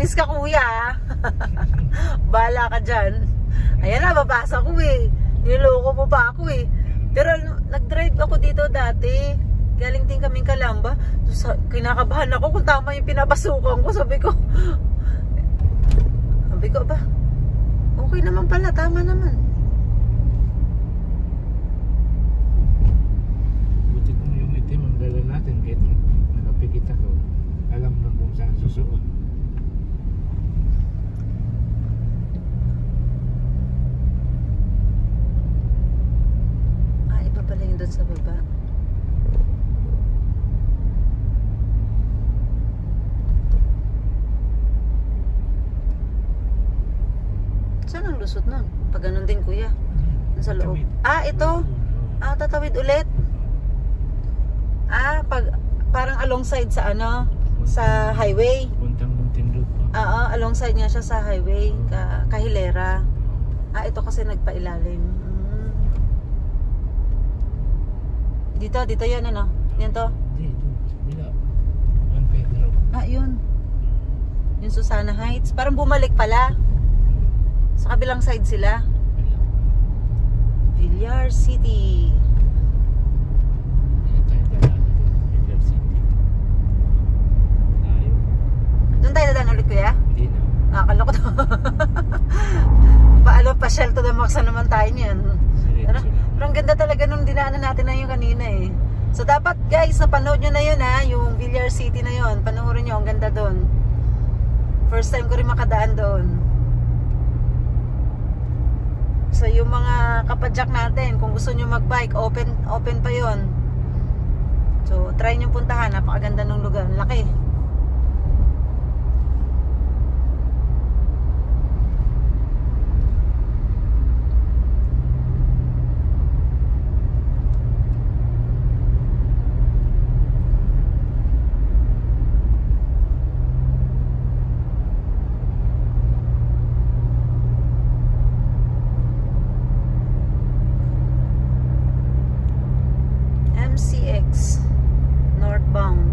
Umalis ka kuya. Bala ka dyan. Ayan na, babasa ko eh. Niloko mo pa ako eh. Pero nag-drive ako dito dati. Galing din kaming Calamba. Kinakabahan ako kung tama yung pinapasukan ko. Sabi ko ba? Okay naman pala, tama naman. Buti kung yung itim ang dala natin kahit nakapikit ako. Alam na kung saan susuot. Iba pala yung doon sa baba. Saan ang lusot nun? Pag ganun din kuya. Sa loob. Ito. Tatawid ulit. Parang alongside sa sa highway. Puntang Muntinlupa. Alongside nga siya sa highway. Kahilera. Ito kasi nagpailalim. Dito yun ano? Yan to? Dito. Bila. San Pedro. Yun. Yung Susana Heights. Parang bumalik pala. Sa kabilang side sila. Villar City. Villar City. Doon tayo dadaan ulit kuya? Hindi na. Nakakala ko to. Pasyal to the max na naman tayo niyan. Pero ang ganda talaga nung dinaanan natin na yung kanina eh. So dapat guys, napanood nyo na yun ha. Yung Villar City na yun. Panoorin nyo, ang ganda doon. First time ko rin makadaan doon. So yung mga kapadyak natin, kung gusto nyo mag-bike, open pa yon. So try nyo puntahan, napakaganda ng lugar, laki. MCX northbound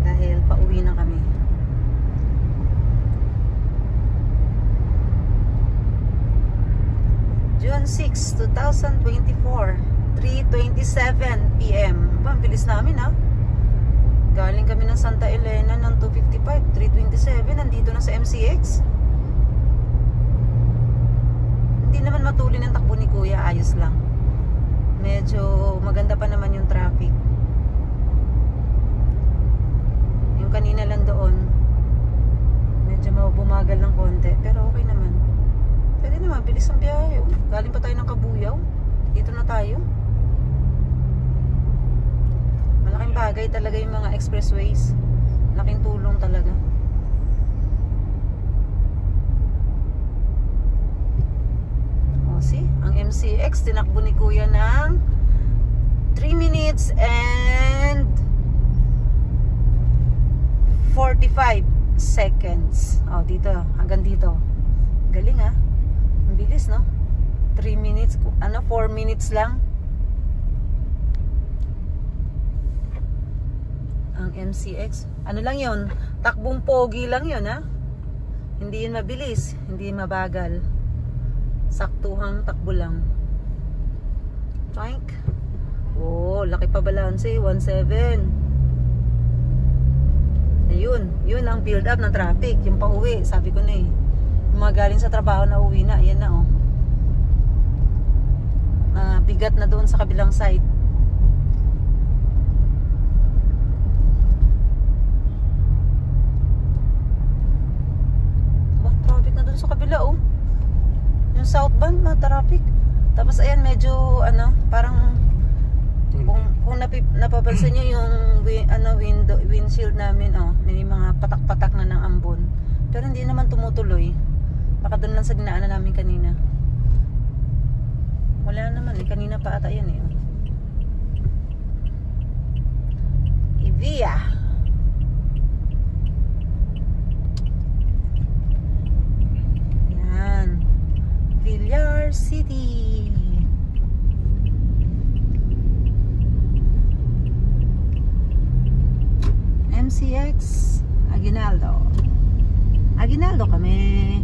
dahil pauwi na kami. June 6, 2024, 3:27 PM. Ang bilis namin ha. Galing kami ng Santa Elena ng 2:55, 3:27 nandito na sa MCX. Hindi naman matuli ng takbo ni kuya, ayos lang. Medyo maganda pa naman yung traffic. Yung kanina lang doon, medyo bumagal ng konti. Pero okay naman. Pwede naman, bilis ang biyahe. Galing pa tayo ng Kabuyaw. Dito na tayo. Malaking bagay talaga yung mga expressways. Laking tulong talaga. See? Ang MCX tinakbo ni kuya ng 3 minutes and 45 seconds. Dito, hanggang dito. Galing ha. Ang bilis no? 3 minutes, 4 minutes lang. Ang MCX. Ano lang yun? Takbong pogi lang yun ha. Hindi yun mabilis, hindi mabagal. Saktuhang takbo lang. Tank. Laki pa balanse, 17. Ayun, yun ang build up ng traffic, yung pauwi, sabi ko na eh. Yung mga galing sa trabaho na uwi na, ayan na bigat na doon sa kabilang side. Traffic na doon sa kabila yung southbound na traffic. Tapos ayan medyo parang kung napapansin nyo yung windshield namin may mga patak-patak na ng ambon. Pero hindi naman tumutuloy. Baka doon lang sa dinaanan namin kanina. Wala naman kanina pa ata yan Evia. Villar City. MCX Aguinaldo. Aguinaldo kami.